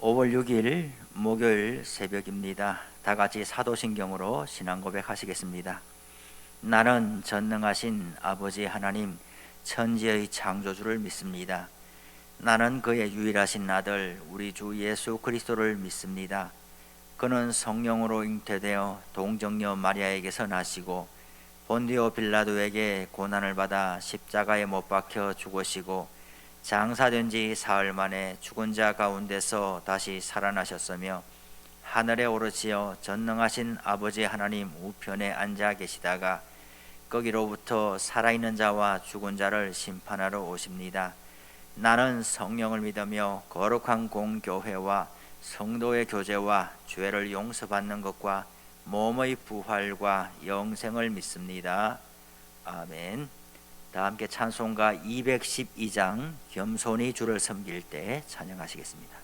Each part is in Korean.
5월 6일 목요일 새벽입니다. 다 같이 사도신경으로 신앙 고백하시겠습니다. 나는 전능하신 아버지 하나님 천지의 창조주를 믿습니다. 나는 그의 유일하신 아들 우리 주 예수 그리스도를 믿습니다. 그는 성령으로 잉태되어 동정녀 마리아에게서 나시고 본디오 빌라도에게 고난을 받아 십자가에 못 박혀 죽으시고 장사된 지 사흘 만에 죽은 자 가운데서 다시 살아나셨으며 하늘에 오르시어 전능하신 아버지 하나님 우편에 앉아 계시다가 거기로부터 살아있는 자와 죽은 자를 심판하러 오십니다. 나는 성령을 믿으며 거룩한 공교회와 성도의 교제와 죄를 용서받는 것과 몸의 부활과 영생을 믿습니다. 아멘. 다 함께 찬송가 212장 겸손히 주를 섬길 때 찬양하시겠습니다.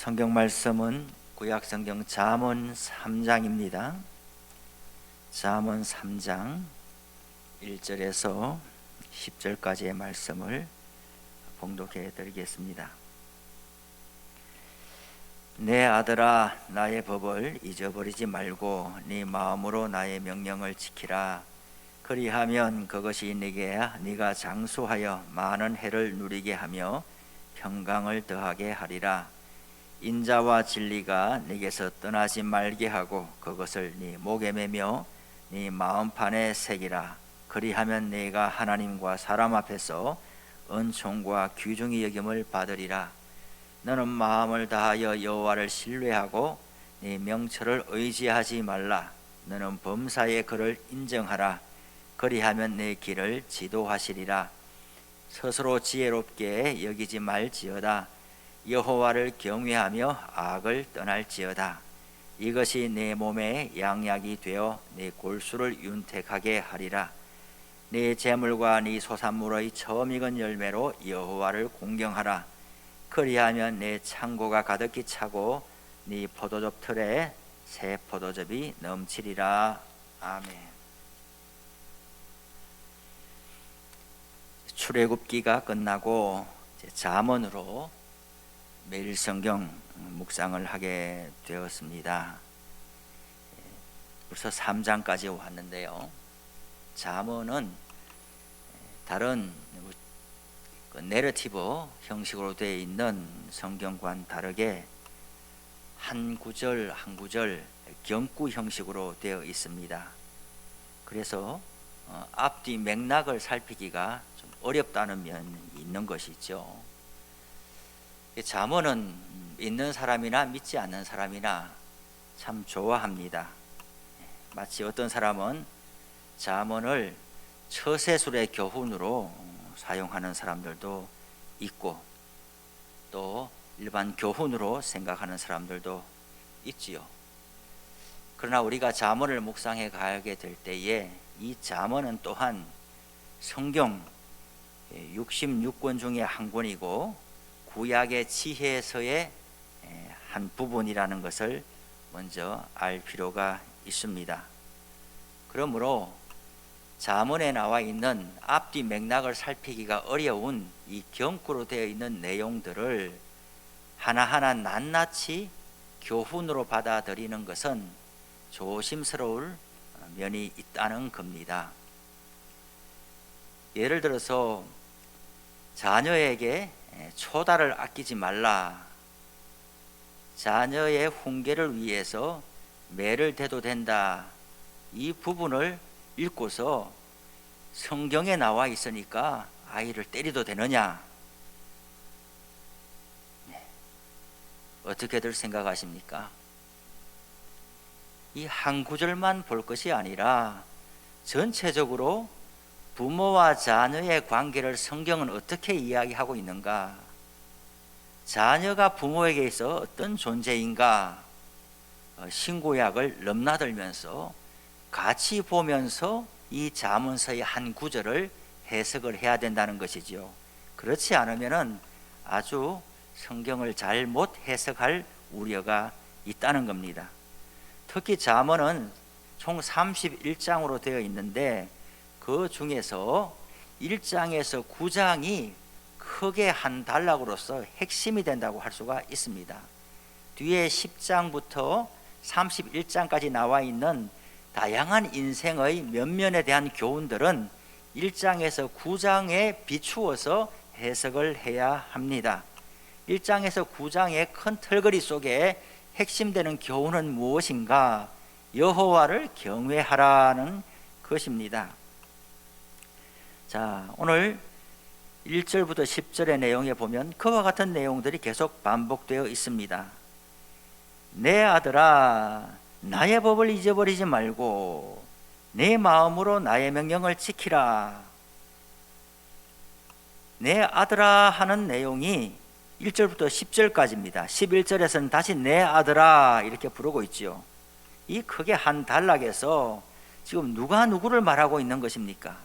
성경 말씀은 구약 성경 잠언 3장입니다. 잠언 3장 1절에서 10절까지의 말씀을 봉독해 드리겠습니다. 내 아들아, 나의 법을 잊어버리지 말고 네 마음으로 나의 명령을 지키라. 그리하면 그것이 네가 장수하여 많은 해를 누리게 하며 평강을 더하게 하리라. 인자와 진리가 네게서 떠나지 말게 하고 그것을 네 목에 매며 네 마음판에 새기라. 그리하면 네가 하나님과 사람 앞에서 은총과 귀중히 여김을 받으리라. 너는 마음을 다하여 여호와를 신뢰하고 네 명철을 의지하지 말라. 너는 범사의 그를 인정하라. 그리하면 네 길을 지도하시리라. 스스로 지혜롭게 여기지 말지어다. 여호와를 경외하며 악을 떠날지어다. 이것이 내 몸에 양약이 되어 내 골수를 윤택하게 하리라. 네 재물과 네 소산물의 처음 익은 열매로 여호와를 공경하라. 그리하면 내 창고가 가득히 차고 네 포도즙 틀에 새 포도즙이 넘치리라. 아멘. 출애굽기가 끝나고 잠언으로 매일 성경 묵상을 하게 되었습니다. 벌써 3장까지 왔는데요. 잠언은 다른 내러티브 형식으로 되어 있는 성경과는 다르게 한 구절 한 구절 경구 형식으로 되어 있습니다. 그래서 앞뒤 맥락을 살피기가 좀 어렵다는 면이 있는 것이죠. 잠언은 믿는 사람이나 믿지 않는 사람이나 참 좋아합니다. 마치 어떤 사람은 잠언을 처세술의 교훈으로 사용하는 사람들도 있고 또 일반 교훈으로 생각하는 사람들도 있지요. 그러나 우리가 잠언을 묵상해 가게 될 때에 이 잠언은 또한 성경 66권 중에 한 권이고 구약의 지혜서의 한 부분이라는 것을 먼저 알 필요가 있습니다. 그러므로 잠언에 나와 있는 앞뒤 맥락을 살피기가 어려운 이 경구로 되어 있는 내용들을 하나하나 낱낱이 교훈으로 받아들이는 것은 조심스러울 면이 있다는 겁니다. 예를 들어서 자녀에게 초다를 아끼지 말라, 자녀의 훈계를 위해서 매를 대도 된다, 이 부분을 읽고서 성경에 나와 있으니까 아이를 때리도 되느냐? 어떻게들 생각하십니까? 이 한 구절만 볼 것이 아니라 전체적으로 부모와 자녀의 관계를 성경은 어떻게 이야기하고 있는가? 자녀가 부모에게 있어 어떤 존재인가? 신구약을 넘나들면서 같이 보면서 이 잠언서의 한 구절을 해석을 해야 된다는 것이지요. 그렇지 않으면은 아주 성경을 잘못 해석할 우려가 있다는 겁니다. 특히 잠언은 총 31장으로 되어 있는데 그 중에서 1장에서 9장이 크게 한 단락으로서 핵심이 된다고 할 수가 있습니다. 뒤에 10장부터 31장까지 나와 있는 다양한 인생의 면면에 대한 교훈들은 1장에서 9장에 비추어서 해석을 해야 합니다. 1장에서 9장의 큰 틀거리 속에 핵심되는 교훈은 무엇인가? 여호와를 경외하라는 것입니다. 자, 오늘 1절부터 10절의 내용에 보면 그와 같은 내용들이 계속 반복되어 있습니다. 내 아들아, 나의 법을 잊어버리지 말고 내 마음으로 나의 명령을 지키라. 내 아들아 하는 내용이 1절부터 10절까지입니다. 11절에서는 다시 내 아들아 이렇게 부르고 있죠. 이 크게 한 단락에서 지금 누가 누구를 말하고 있는 것입니까?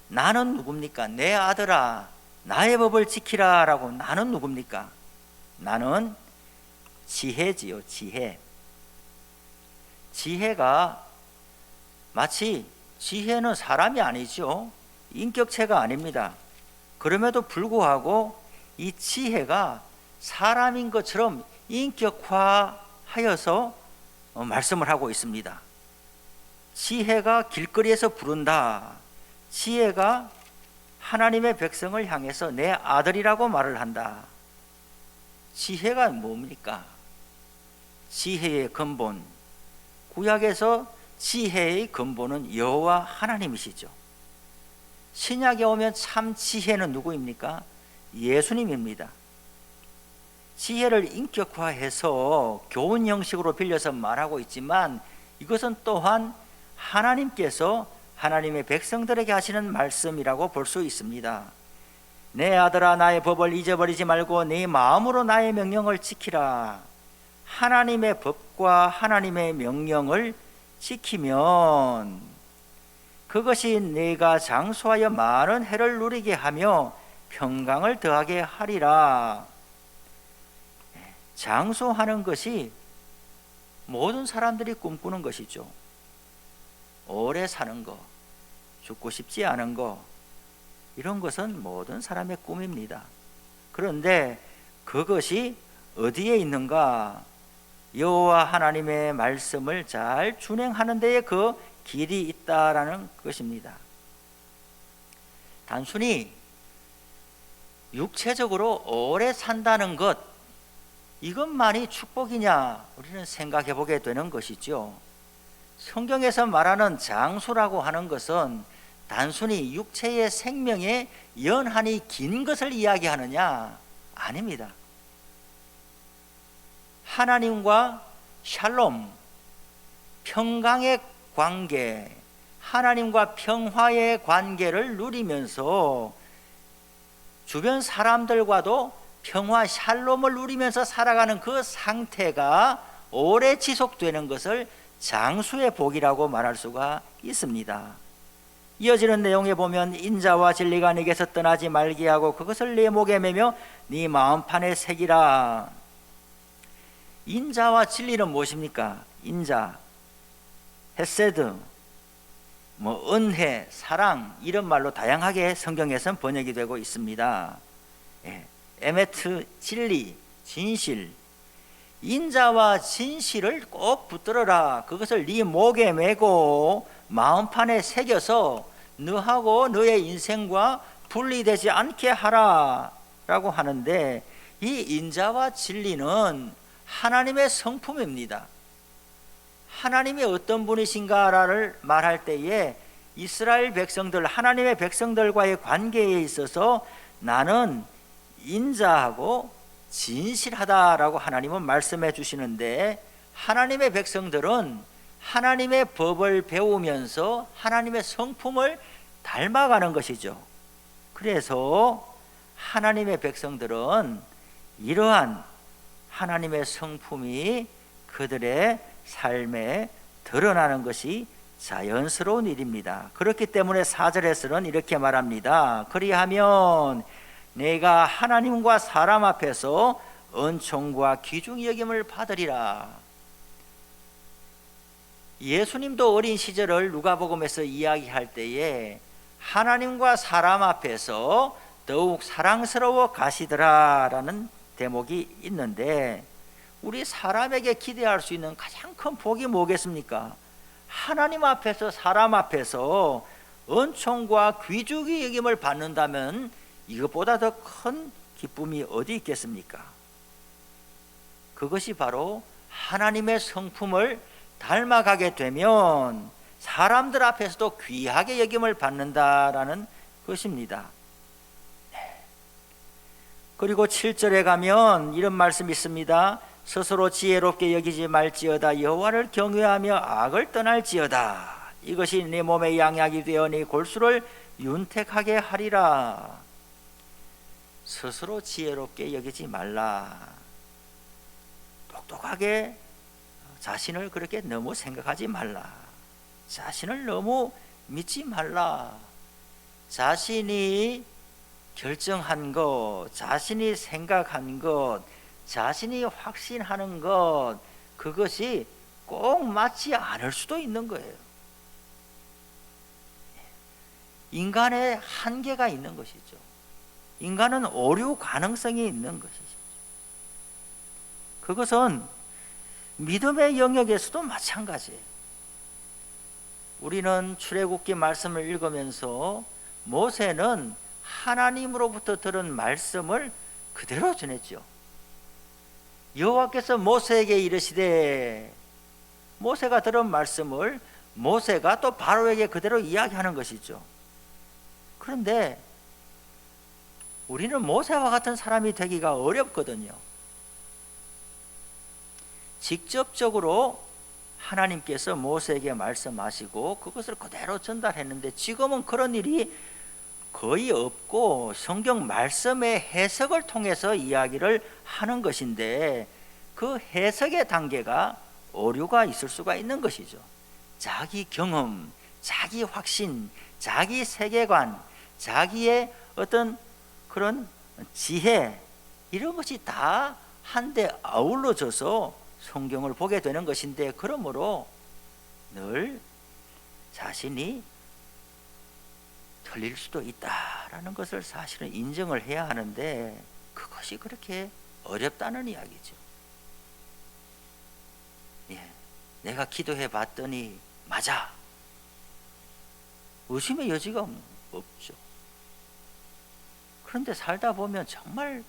나는 누굽니까? 내 아들아, 나의 법을 지키라 라고. 나는 누굽니까? 나는 지혜지요. 지혜. 지혜가 마치 지혜는 사람이 아니죠. 인격체가 아닙니다. 그럼에도 불구하고 이 지혜가 사람인 것처럼 인격화하여서 말씀을 하고 있습니다. 지혜가 길거리에서 부른다. 지혜가 하나님의 백성을 향해서 내 아들이라고 말을 한다. 지혜가 뭡니까? 지혜의 근본, 구약에서 지혜의 근본은 여호와 하나님이시죠. 신약에 오면 참 지혜는 누구입니까? 예수님입니다. 지혜를 인격화해서 교훈 형식으로 빌려서 말하고 있지만 이것은 또한 하나님께서 하나님의 백성들에게 하시는 말씀이라고 볼 수 있습니다. 내 아들아, 나의 법을 잊어버리지 말고 네 마음으로 나의 명령을 지키라. 하나님의 법과 하나님의 명령을 지키면 그것이 네가 장수하여 많은 해를 누리게 하며 평강을 더하게 하리라. 장수하는 것이 모든 사람들이 꿈꾸는 것이죠. 오래 사는 거, 죽고 싶지 않은 거, 이런 것은 모든 사람의 꿈입니다. 그런데 그것이 어디에 있는가? 여호와 하나님의 말씀을 잘 준행하는 데에 그 길이 있다라는 것입니다. 단순히 육체적으로 오래 산다는 것, 이것만이 축복이냐 우리는 생각해 보게 되는 것이죠. 성경에서 말하는 장수라고 하는 것은 단순히 육체의 생명의 연한이 긴 것을 이야기하느냐? 아닙니다. 하나님과 샬롬, 평강의 관계, 하나님과 평화의 관계를 누리면서 주변 사람들과도 평화 샬롬을 누리면서 살아가는 그 상태가 오래 지속되는 것을 장수의 복이라고 말할 수가 있습니다. 이어지는 내용에 보면 인자와 진리가 네게서 떠나지 말게 하고 그것을 네 목에 매며 네 마음판에 새기라. 인자와 진리는 무엇입니까? 인자, 헤세드, 은혜, 사랑, 이런 말로 다양하게 성경에서는 번역이 되고 있습니다. 에메트, 진리, 진실, 인자와 진실을 꼭 붙들어라. 그것을 네 목에 메고 마음판에 새겨서 너하고 너의 인생과 분리되지 않게 하라 라고 하는데, 이 인자와 진리는 하나님의 성품입니다. 하나님이 어떤 분이신가를 말할 때에 이스라엘 백성들, 하나님의 백성들과의 관계에 있어서 나는 인자하고 진실하다라고 하나님은 말씀해 주시는데, 하나님의 백성들은 하나님의 법을 배우면서 하나님의 성품을 닮아가는 것이죠. 그래서 하나님의 백성들은 이러한 하나님의 성품이 그들의 삶에 드러나는 것이 자연스러운 일입니다. 그렇기 때문에 4절에서는 이렇게 말합니다. 그리하면 내가 하나님과 사람 앞에서 은총과 귀중히 여김을 받으리라. 예수님도 어린 시절을 누가복음에서 이야기할 때에 하나님과 사람 앞에서 더욱 사랑스러워 가시더라라는 대목이 있는데, 우리 사람에게 기대할 수 있는 가장 큰 복이 뭐겠습니까? 하나님 앞에서, 사람 앞에서 은총과 귀중히 여김을 받는다면 이것보다 더 큰 기쁨이 어디 있겠습니까? 그것이 바로 하나님의 성품을 닮아가게 되면 사람들 앞에서도 귀하게 여김을 받는다라는 것입니다. 그리고 7절에 가면 이런 말씀이 있습니다. 스스로 지혜롭게 여기지 말지어다. 여호와를 경외하며 악을 떠날지어다. 이것이 네 몸의 양약이 되어 네 골수를 윤택하게 하리라. 스스로 지혜롭게 여기지 말라. 똑똑하게 자신을 그렇게 너무 생각하지 말라. 자신을 너무 믿지 말라. 자신이 결정한 것, 자신이 생각한 것, 자신이 확신하는 것, 그것이 꼭 맞지 않을 수도 있는 거예요. 인간의 한계가 있는 것이죠. 인간은 오류 가능성이 있는 것이죠. 그것은 믿음의 영역에서도 마찬가지예요. 우리는 출애굽기 말씀을 읽으면서 모세는 하나님으로부터 들은 말씀을 그대로 전했죠. 여호와께서 모세에게 이르시되, 모세가 들은 말씀을 모세가 또 바로에게 그대로 이야기하는 것이죠. 그런데 우리는 모세와 같은 사람이 되기가 어렵거든요. 직접적으로 하나님께서 모세에게 말씀하시고 그것을 그대로 전달했는데, 지금은 그런 일이 거의 없고 성경 말씀의 해석을 통해서 이야기를 하는 것인데, 그 해석의 단계가 오류가 있을 수가 있는 것이죠. 자기 경험, 자기 확신, 자기 세계관, 자기의 어떤 그런 지혜, 이런 것이 다 한데 아울러져서 성경을 보게 되는 것인데, 그러므로 늘 자신이 틀릴 수도 있다라는 것을 사실은 인정을 해야 하는데, 그것이 그렇게 어렵다는 이야기죠. 예, 내가 기도해 봤더니 맞아. 의심의 여지가 없죠. 그런데 살다 보면 정말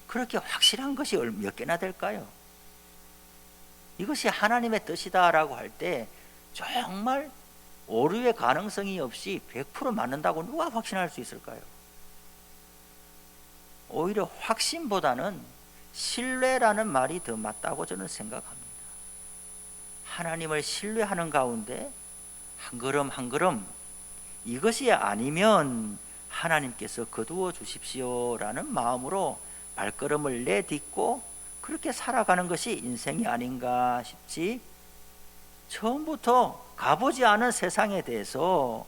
그렇게 확실한 것이 몇 개나 될까요? 이것이 하나님의 뜻이다라고 할 때 정말 오류의 가능성이 없이 100% 맞는다고 누가 확신할 수 있을까요? 오히려 확신보다는 신뢰라는 말이 더 맞다고 저는 생각합니다. 하나님을 신뢰하는 가운데 한 걸음 한 걸음 이것이 아니면 하나님께서 거두어 주십시오라는 마음으로 발걸음을 내딛고 그렇게 살아가는 것이 인생이 아닌가 싶지, 처음부터 가보지 않은 세상에 대해서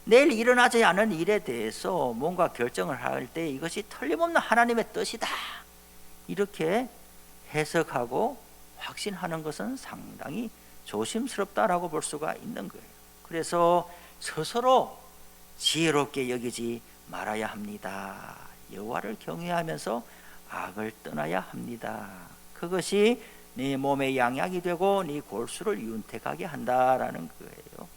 내일 일어나지 않은 일에 대해서 뭔가 결정을 할 때 이것이 틀림없는 하나님의 뜻이다 이렇게 해석하고 확신하는 것은 상당히 조심스럽다라고 볼 수가 있는 거예요. 그래서 스스로 지혜롭게 여기지 말아야 합니다. 여호와를 경외하면서 악을 떠나야 합니다. 그것이 네 몸의 양약이 되고 네 골수를 윤택하게 한다라는 거예요.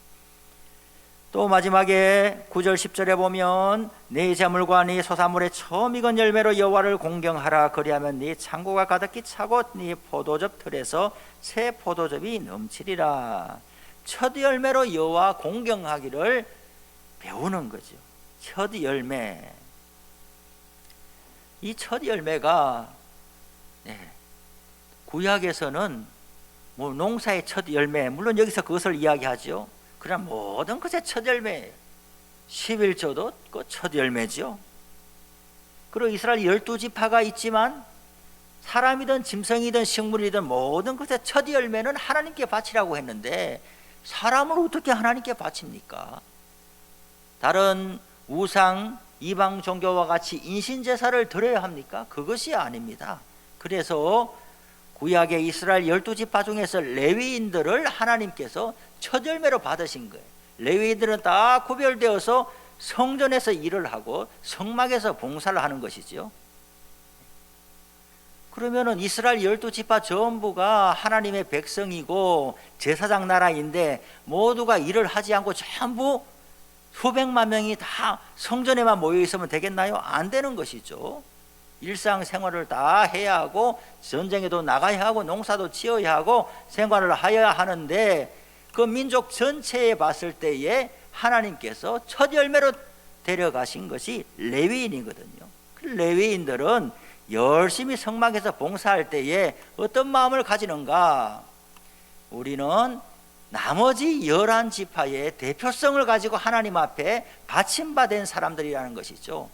또 마지막에 9절 10절에 보면 네 재물과 네 소산물의 처음 익은 열매로 여호와를 공경하라. 그리하면 네 창고가 가득히 차고 네 포도즙 틀에서 새 포도즙이 넘치리라. 첫 열매로 여호와 공경하기를 배우는 거죠. 첫 열매. 이 첫 열매가 구약에서는 뭐 농사의 첫 열매, 물론 여기서 그것을 이야기하죠. 그러나 모든 것의 첫 열매, 11조도 그 첫 열매죠. 그리고 이스라엘 12지파가 있지만 사람이든 짐승이든 식물이든 모든 것의 첫 열매는 하나님께 바치라고 했는데 사람을 어떻게 하나님께 바칩니까? 다른 우상 이방 종교와 같이 인신제사를 드려야 합니까? 그것이 아닙니다. 그래서 구약의 이스라엘 12지파 중에서 레위인들을 하나님께서 첫 열매로 받으신 거예요. 레위인들은 다 구별되어서 성전에서 일을 하고 성막에서 봉사를 하는 것이죠. 그러면은 이스라엘 12지파 전부가 하나님의 백성이고 제사장 나라인데 모두가 일을 하지 않고 전부 수백만 명이 다 성전에만 모여 있으면 되겠나요? 안 되는 것이죠. 일상생활을 다 해야 하고 전쟁에도 나가야 하고 농사도 지어야 하고 생활을 하여야 하는데 그 민족 전체에 봤을 때에 하나님께서 첫 열매로 데려가신 것이 레위인이거든요. 그 레위인들은 열심히 성막에서 봉사할 때에 어떤 마음을 가지는가? 우리는 나머지 11지파의 대표성을 가지고 하나님 앞에 받침받은 사람들이라는 것이죠.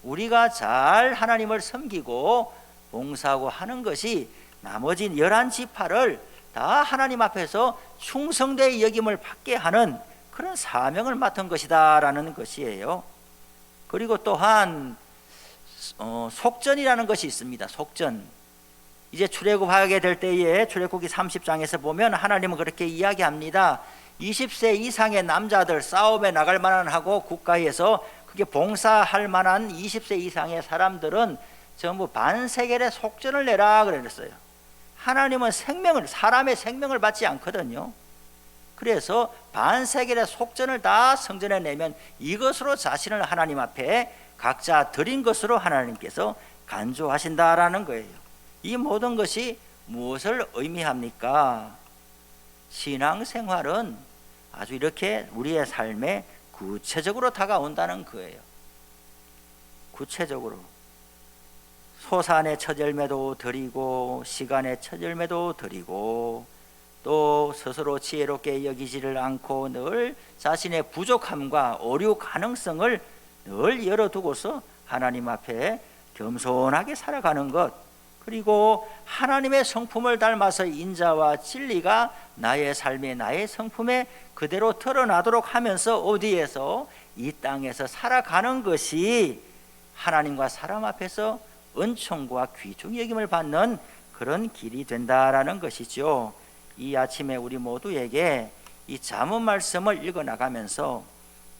우리가 잘 하나님을 섬기고 봉사하고 하는 것이 나머지 11지파를 다 하나님 앞에서 충성되이 여김을 받게 하는 그런 사명을 맡은 것이다 라는 것이에요. 그리고 또한 속전이라는 것이 있습니다. 속전. 이제 출애굽하게 될 때에 출애굽기 30장에서 보면 하나님은 그렇게 이야기합니다. 20세 이상의 남자들 싸움에 나갈 만한 하고 국가에서 그게 봉사할 만한 20세 이상의 사람들은 전부 반세겔의 속전을 내라 그랬어요. 하나님은 사람의 생명을 받지 않거든요. 그래서 반세겔의 속전을 다 성전에 내면 이것으로 자신을 하나님 앞에 각자 드린 것으로 하나님께서 간주하신다라는 거예요. 이 모든 것이 무엇을 의미합니까? 신앙생활은 아주 이렇게 우리의 삶에 구체적으로 다가온다는 거예요. 구체적으로 소산의 첫 열매도 드리고 시간의 첫 열매도 드리고 또 스스로 지혜롭게 여기지를 않고 늘 자신의 부족함과 오류 가능성을 늘 열어두고서 하나님 앞에 겸손하게 살아가는 것, 그리고 하나님의 성품을 닮아서 인자와 진리가 나의 삶에 나의 성품에 그대로 드러나도록 하면서 어디에서 이 땅에서 살아가는 것이 하나님과 사람 앞에서 은총과 귀중 여김을 받는 그런 길이 된다라는 것이죠. 이 아침에 우리 모두에게 이 잠언 말씀을 읽어 나가면서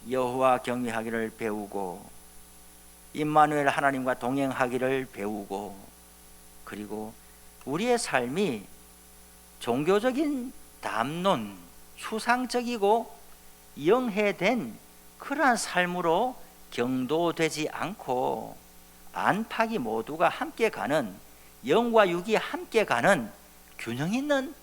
여호와 경외하기를 배우고 임마누엘 하나님과 동행하기를 배우고 그리고 우리의 삶이 종교적인 담론, 추상적이고 영해된 그러한 삶으로 경도되지 않고 안팎이 모두가 함께 가는, 영과 육이 함께 가는 균형 있는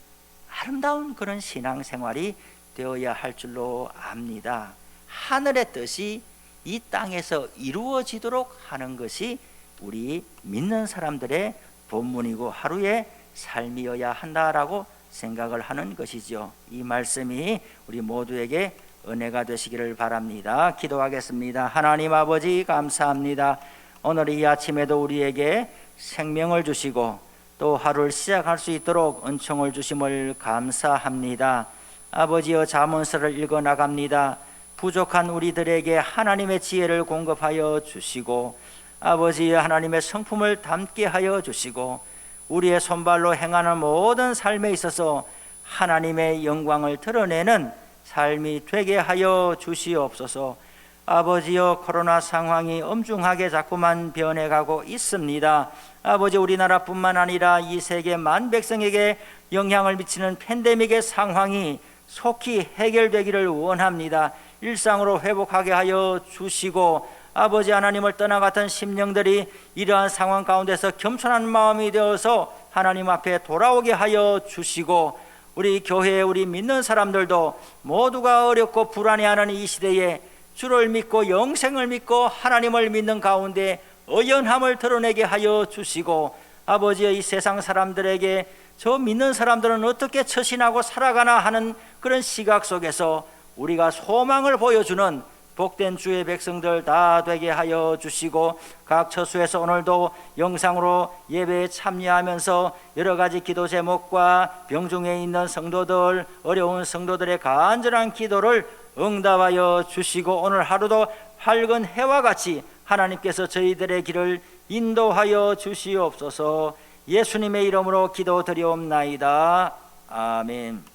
아름다운 그런 신앙생활이 되어야 할 줄로 압니다. 하늘의 뜻이 이 땅에서 이루어지도록 하는 것이 우리 믿는 사람들의 본분이고 하루의 삶이어야 한다라고 생각을 하는 것이죠. 이 말씀이 우리 모두에게 은혜가 되시기를 바랍니다. 기도하겠습니다. 하나님 아버지, 감사합니다. 오늘 이 아침에도 우리에게 생명을 주시고 또 하루를 시작할 수 있도록 은총을 주심을 감사합니다. 아버지여, 잠언서를 읽어 나갑니다. 부족한 우리들에게 하나님의 지혜를 공급하여 주시고, 아버지 하나님의 성품을 담게 하여 주시고, 우리의 손발로 행하는 모든 삶에 있어서 하나님의 영광을 드러내는 삶이 되게 하여 주시옵소서. 아버지여, 코로나 상황이 엄중하게 자꾸만 변해가고 있습니다. 아버지, 우리나라뿐만 아니라 이 세계 만 백성에게 영향을 미치는 팬데믹의 상황이 속히 해결되기를 원합니다. 일상으로 회복하게 하여 주시고, 아버지 하나님을 떠나갔던 심령들이 이러한 상황 가운데서 겸손한 마음이 되어서 하나님 앞에 돌아오게 하여 주시고, 우리 교회에 우리 믿는 사람들도 모두가 어렵고 불안해하는 이 시대에 주를 믿고 영생을 믿고 하나님을 믿는 가운데 의연함을 드러내게 하여 주시고, 아버지의 이 세상 사람들에게 저 믿는 사람들은 어떻게 처신하고 살아가나 하는 그런 시각 속에서 우리가 소망을 보여주는 복된 주의 백성들 다 되게 하여 주시고, 각 처수에서 오늘도 영상으로 예배에 참여하면서 여러 가지 기도 제목과 병중에 있는 성도들, 어려운 성도들의 간절한 기도를 응답하여 주시고, 오늘 하루도 밝은 해와 같이 하나님께서 저희들의 길을 인도하여 주시옵소서. 예수님의 이름으로 기도드리옵나이다. 아멘.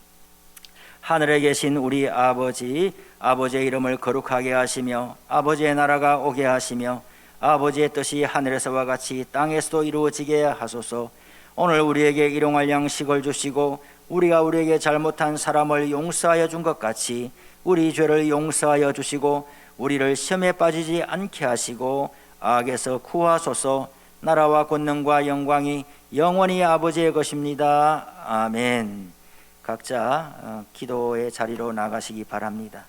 하늘에 계신 우리 아버지, 아버지의 이름을 거룩하게 하시며 아버지의 나라가 오게 하시며 아버지의 뜻이 하늘에서와 같이 땅에서도 이루어지게 하소서. 오늘 우리에게 일용할 양식을 주시고 우리가 우리에게 잘못한 사람을 용서하여 준 것 같이 우리 죄를 용서하여 주시고 우리를 시험에 빠지지 않게 하시고 악에서 구하소서. 나라와 권능과 영광이 영원히 아버지의 것입니다. 아멘. 각자 기도의 자리로 나가시기 바랍니다.